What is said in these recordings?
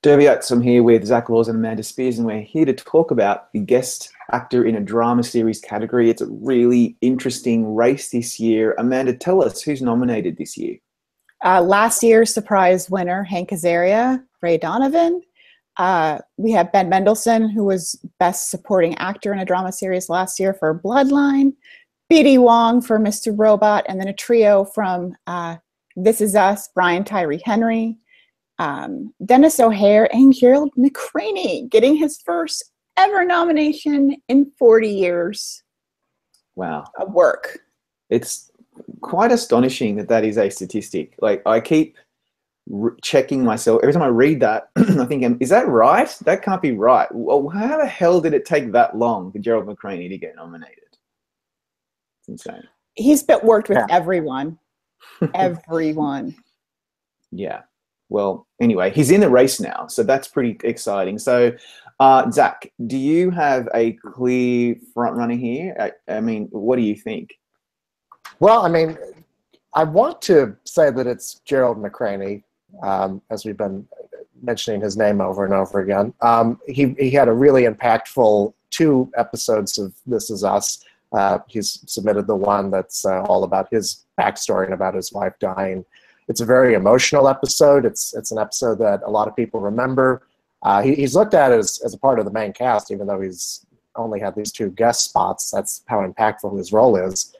Derbiats, I'm here with Zach Laws and Amanda Spears, and we're here to talk about the Guest Actor in a Drama Series category. It's a really interesting race this year. Amanda, tell us who's nominated this year. Last year's surprise winner, Hank Azaria, Ray Donovan. We have Ben Mendelsohn, who was Best Supporting Actor in a Drama Series last year for Bloodline. B.D. Wong for Mr. Robot, and then a trio from This Is Us, Brian Tyree Henry, Dennis O'Hare, and Gerald McRaney getting his first ever nomination in 40 years. Wow. Of work. It's quite astonishing that that is a statistic. Like, I keep checking myself. Every time I read that, I think, is that right? That can't be right. Well, how the hell did it take that long for Gerald McRaney to get nominated? It's insane. He's worked with everyone. Everyone. Yeah. Well, anyway, he's in the race now, so that's pretty exciting. So, Zach, do you have a clear front runner here? I mean, what do you think? Well, I mean, I want to say that it's Gerald McRaney, as we've been mentioning his name over and over again. He had a really impactful 2 episodes of This Is Us. He's submitted the one that's all about his backstory and about his wife dying. It's a very emotional episode. It's an episode that a lot of people remember. He's looked at as a part of the main cast, even though he's only had these 2 guest spots. That's how impactful his role is.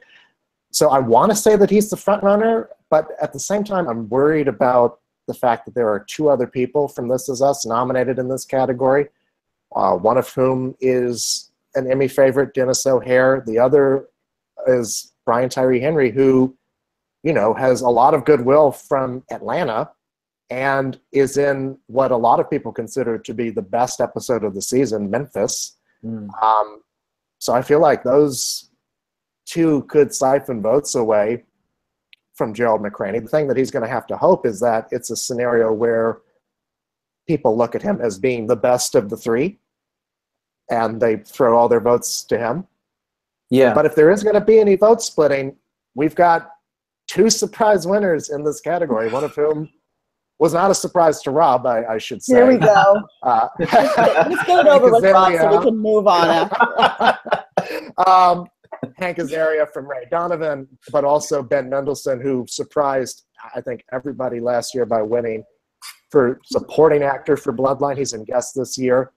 So I want to say that he's the front runner, but at the same time, I'm worried about the fact that there are 2 other people from This Is Us nominated in this category, one of whom is an Emmy favorite, Dennis O'Hare. The other is Brian Tyree Henry, who, you know, has a lot of goodwill from Atlanta and is in what a lot of people consider to be the best episode of the season, Memphis. So I feel like those 2 could siphon votes away from Gerald McRaney. The thing that he's going to have to hope is that it's a scenario where people look at him as being the best of the 3 and they throw all their votes to him. Yeah. But if there is going to be any vote splitting, we've got 2 surprise winners in this category, one of whom was not a surprise to Rob, I should say. Here we go. Let's get it over with, Rob, so we can move on after. Hank Azaria from Ray Donovan, but also Ben Mendelsohn, who surprised, I think, everybody last year by winning for supporting actor for Bloodline. He's in guest this year.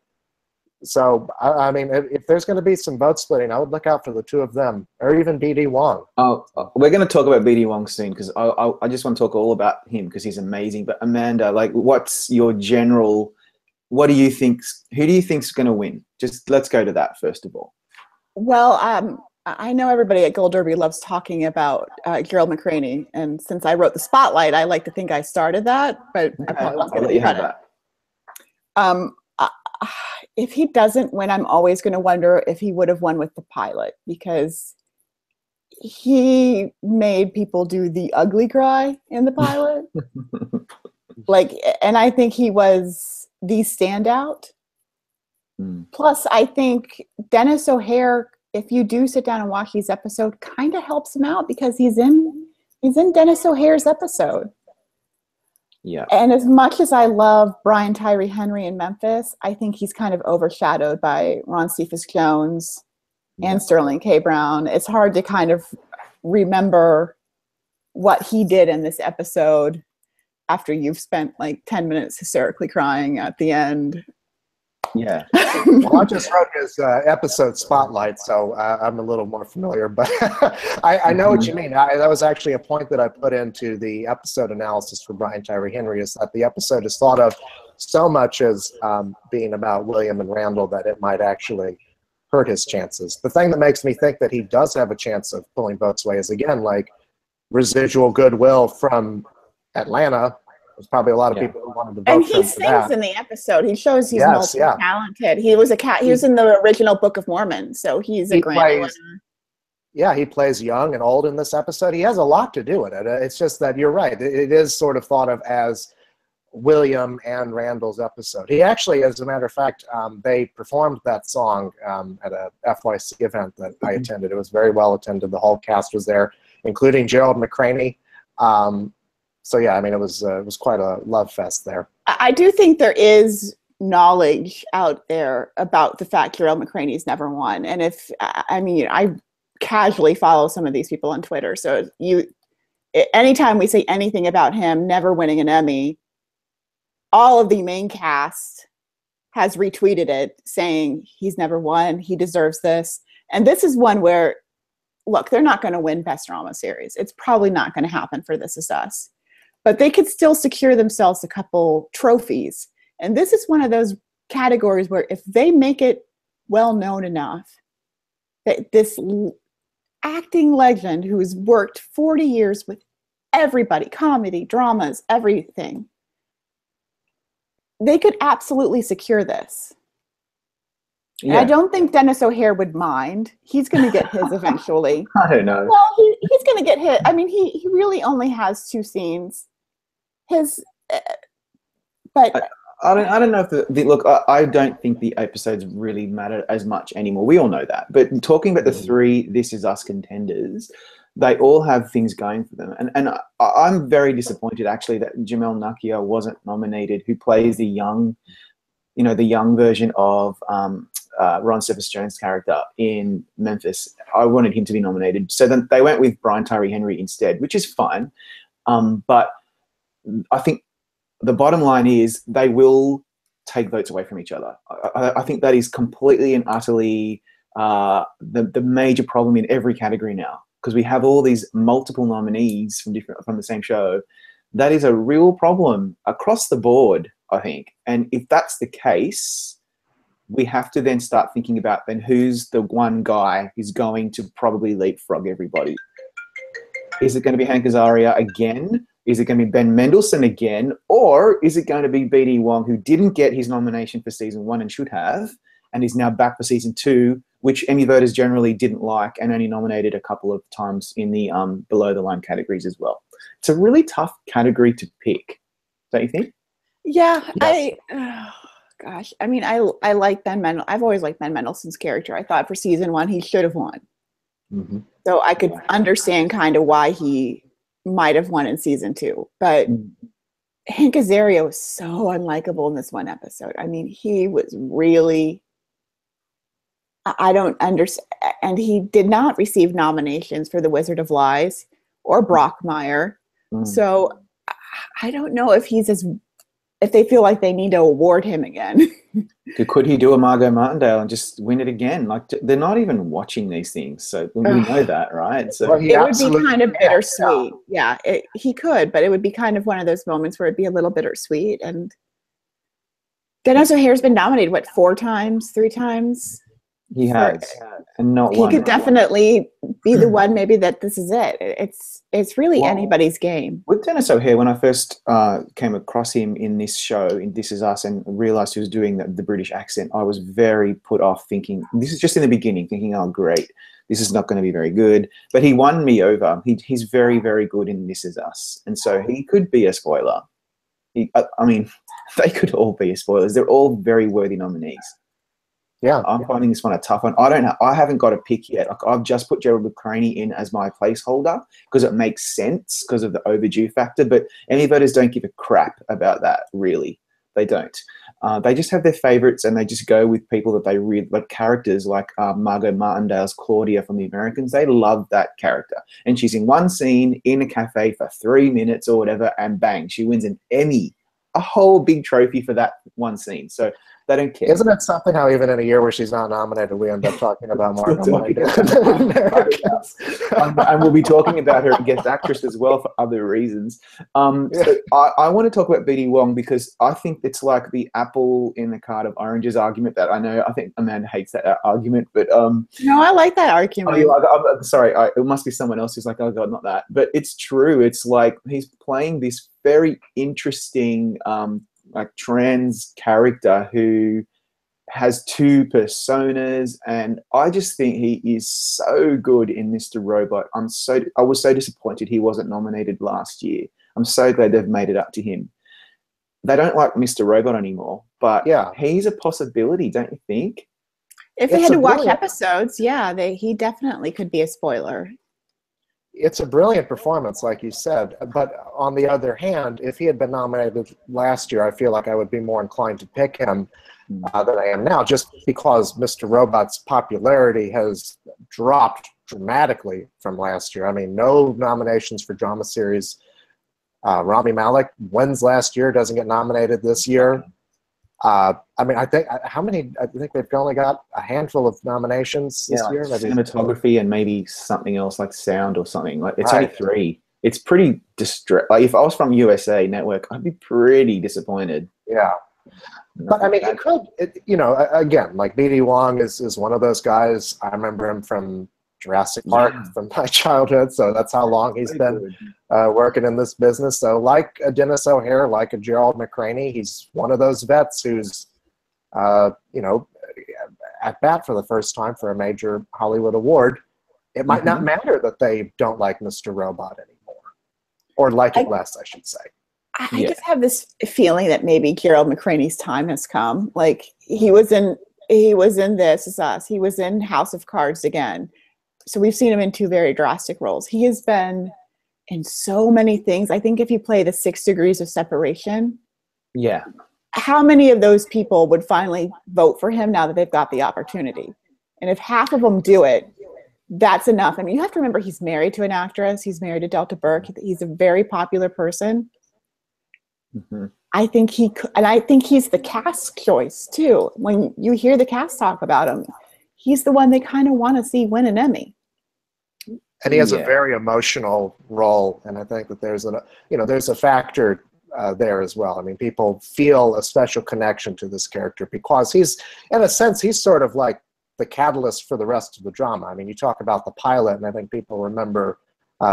So, I mean, if there's going to be some vote splitting, I would look out for the 2 of them, or even B.D. Wong. Oh, we're going to talk about B.D. Wong soon, because I just want to talk all about him because he's amazing. But Amanda, like, what's your general? What do you think? Who do you think's going to win? Just let's go to that first of all. Well, I know everybody at Gold Derby loves talking about Gerald McRaney, and since I wrote the spotlight, I like to think I started that, but I probably won't I'll let you have that. If he doesn't win, I'm always going to wonder if he would have won with the pilot, because he made people do the ugly cry in the pilot. And I think he was the standout. Plus, I think Dennis O'Hare, if you do sit down and watch these episodes, kind of helps him out because he's in Dennis O'Hare's episode. Yeah. And as much as I love Brian Tyree Henry in Memphis, I think he's kind of overshadowed by Ron Cephas Jones and Sterling K. Brown. It's hard to kind of remember what he did in this episode after you've spent like 10 minutes hysterically crying at the end. Yeah. Well, I just wrote his episode spotlight, so I'm a little more familiar, but I know what you mean. That was actually a point that I put into the episode analysis for Brian Tyree Henry, is that the episode is thought of so much as being about William and Randall that it might actually hurt his chances. The thing that makes me think that he does have a chance of pulling votes away is, again, like residual goodwill from Atlanta. There's probably a lot of people who wanted to vote and for he him for that. sings in the episode. He shows he's multi-talented. He was he was in the original Book of Mormon, so he's a Grammy winner. Yeah, he plays young and old in this episode. He has a lot to do in it. It's just that you're right. It is sort of thought of as William and Randall's episode. He actually, as a matter of fact, they performed that song at a FYC event that I attended. It was very well attended. The whole cast was there, including Gerald McRaney. So yeah, I mean, it was quite a love fest there. I do think there is knowledge out there about the fact Gerald McRaney's never won. And if, I mean, I casually follow some of these people on Twitter. So anytime we say anything about him never winning an Emmy, all of the main cast has retweeted it saying he's never won, he deserves this. And this is one where, look, they're not going to win Best Drama Series. It's probably not going to happen for This Is Us. But they could still secure themselves a couple trophies. And this is one of those categories where if they make it well known enough that this acting legend who has worked 40 years with everybody, comedy, dramas, everything, they could absolutely secure this. Yeah. And I don't think Dennis O'Hare would mind. He's going to get his eventually. I don't know. Well, he's going to get hit. I mean, he really only has 2 scenes. But I don't know if look. I don't think the episodes really matter as much anymore. We all know that. But talking about the 3 This Is Us contenders, they all have things going for them, and I'm very disappointed actually that Jamel Nakia wasn't nominated, who plays the young version of Ron Cephas-Jones' character in Memphis. I wanted him to be nominated, so then they went with Brian Tyree Henry instead, which is fine. But I think the bottom line is they will take votes away from each other. I think that is completely and utterly the major problem in every category now, because we have all these multiple nominees from the same show. That is a real problem across the board, I think. And if that's the case, we have to then start thinking about then who's the one guy who's going to probably leapfrog everybody. Is it going to be Hank Azaria again? Is it going to be Ben Mendelsohn again? Or is it going to be BD Wong, who didn't get his nomination for season 1 and should have, and is now back for season 2, which Emmy voters generally didn't like and only nominated a couple of times in the below the line categories as well. It's a really tough category to pick, don't you think? Yeah, yes. Gosh, I mean, I like Ben Mendelsohn. I've always liked Ben Mendelsohn's character. I thought for season 1 he should have won. Mm-hmm. So I could understand kind of why he might have won in season 2. But Hank Azaria was so unlikable in this one episode. I mean, he was really, I don't understand. And he did not receive nominations for The Wizard of Lies or Brockmire. So I don't know if if they feel like they need to award him again. Could he do a Margot Martindale and just win it again? Like, they're not even watching these things, so we know that, right? So it would be kind of bittersweet. Yeah, he could, but it would be kind of one of those moments where it'd be a little bittersweet. And Dennis O'Hare's been nominated, 4 times, 3 times? He has, and not one. He could definitely be the one, maybe, that this is it. It's really anybody's game. With Dennis O'Hare, when I first came across him in this show, in This Is Us, and realised he was doing the British accent, I was very put off, thinking, this is just in the beginning, thinking, oh, great, this is not going to be very good. But he won me over. He's very, very good in This Is Us. And so he could be a spoiler. I mean, they could all be spoilers. They're all very worthy nominees. Yeah, I'm finding this one a tough one. I haven't got a pick yet. Like, I've just put Gerald McRaney in as my placeholder because it makes sense because of the overdue factor. But Emmy voters don't give a crap about that, really. They don't. They just have their favorites, and they just go with people that they really like. Characters like Margot Martindale's Claudia from The Americans. They love that character, and she's in one scene in a cafe for 3 minutes or whatever, and bang, she wins an Emmy, a whole big trophy for that one scene. So they don't care. Isn't it something how even in a year where she's not nominated, we end up talking about Margot Martindale? And we'll be talking about her guest actress as well for other reasons. So I want to talk about BD Wong because I think it's like the apple in the cart of oranges argument that I think Amanda hates that argument, but no, I like that argument. I'm sorry, it must be someone else who's like, oh God, not that. But it's true. It's like he's playing this very interesting like trans character who has 2 personas, and I just think he is so good in Mr. Robot. I was so disappointed he wasn't nominated last year. I'm so glad they've made it up to him. They don't like Mr. Robot anymore, but yeah, he's a possibility, don't you think? If we had to watch episodes, yeah, he definitely could be a spoiler. it's a brilliant performance, like you said. But on the other hand, if he had been nominated last year, I feel like I would be more inclined to pick him than I am now, just because Mr. Robot's popularity has dropped dramatically from last year. I mean, no nominations for drama series. Rami Malek wins last year, doesn't get nominated this year. I mean, I think I think they've only got a handful of nominations this year. Maybe cinematography and maybe something else like sound or something. Like it's only 3. It's pretty like if I was from USA Network, I'd be pretty disappointed. Yeah, but I mean, he could. You know, again, like B.D. Wong is one of those guys. I remember him from Jurassic Park from my childhood, so that's how long he's been working in this business. So like a Dennis O'Hare, like a Gerald McRaney, he's one of those vets who's, you know, at bat for the first time for a major Hollywood award. It might not matter that they don't like Mr. Robot anymore, or like it less, I should say. I just have this feeling that maybe Gerald McRaney's time has come. Like he was in This Is Us. He was in House of Cards again. So we've seen him in 2 very drastic roles. He has been in so many things. I think if you play the 6 Degrees of Separation, how many of those people would finally vote for him now that they've got the opportunity? And if half of them do it, that's enough. I mean, you have to remember he's married to an actress. He's married to Delta Burke. He's a very popular person. I think he could, and I think he's the cast choice too. When you hear the cast talk about him, he's the one they kind of want to see win an Emmy. And he has a very emotional role, and I think that there's a factor there as well. I mean, people feel a special connection to this character because he's, in a sense, he's sort of like the catalyst for the rest of the drama. I mean, you talk about the pilot, and I think people remember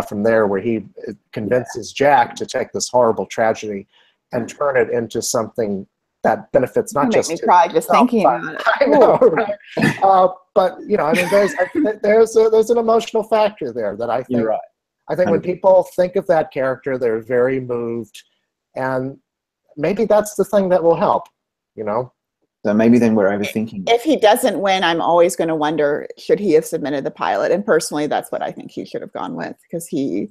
from there where he convinces Jack to take this horrible tragedy and turn it into something that benefits not just. Make me cry just thinking about it. I know, right? But you know, I mean, there's an emotional factor there that I think. I think when people think of that character, they're very moved, and maybe that's the thing that will help. You know. So maybe then we're overthinking. If he doesn't win, I'm always going to wonder, should he have submitted the pilot? And personally, that's what I think he should have gone with, because he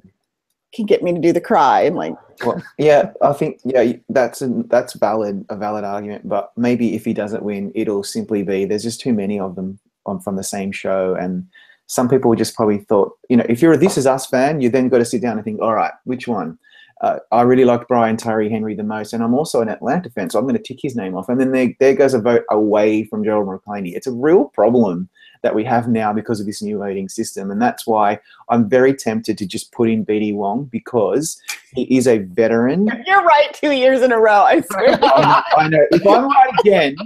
can get me to do the cry. I'm like, well, yeah, I think that's a valid argument. But maybe if he doesn't win, it'll simply be there's just too many of them from the same show, and some people just probably thought, you know, if you're a This Is Us fan, you then got to sit down and think, all right, which one? I really like Brian Tyree Henry the most, and I'm also an Atlanta fan, so I'm going to tick his name off. And then there goes a vote away from Gerald McRaney. It's a real problem that we have now because of this new voting system, and that's why I'm very tempted to just put in B.D. Wong, because he is a veteran. You're right 2 years in a row, I swear. I know. If I'm right again,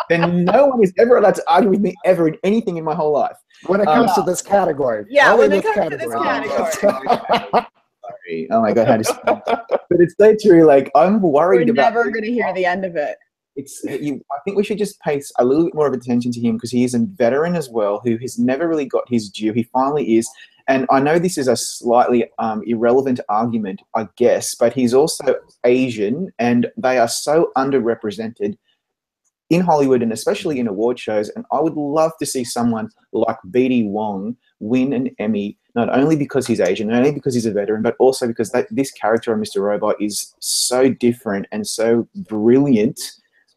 then no one is ever allowed to argue with me ever in anything in my whole life. When it comes to this category. Yeah, when it comes to this category. Oh my God, how disappointing. But it's so true. Like, I'm worried about. We're never going to hear the end of it. I think we should just pay a little bit more of attention to him, because he is a veteran as well who has never really got his due. He finally is. And I know this is a slightly irrelevant argument, I guess, but he's also Asian, and they are so underrepresented in Hollywood and especially in award shows. And I would love to see someone like B.D. Wong win an Emmy, not only because he's Asian, not only because he's a veteran, but also because this character of Mr. Robot is so different and so brilliant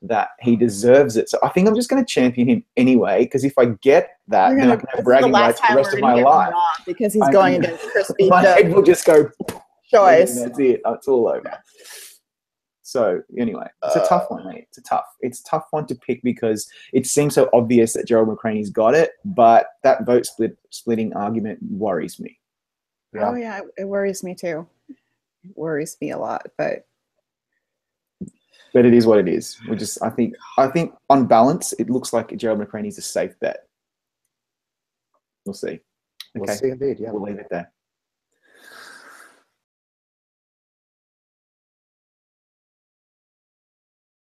that he deserves it. So I think I'm just going to champion him anyway, because if I get that, then I can have bragging rights for the rest of my life. Because he's going against Crispy. My head will just go choice. That's it. It's all over. So anyway, it's a tough one, mate. It's a tough one to pick, because it seems so obvious that Gerald McRaney's got it, but that vote splitting argument worries me. Yeah. Oh yeah, it worries me too. It worries me a lot, but it is what it is. I think on balance, it looks like Gerald McRaney's a safe bet. We'll see. We'll see indeed. Yeah, we'll leave it there.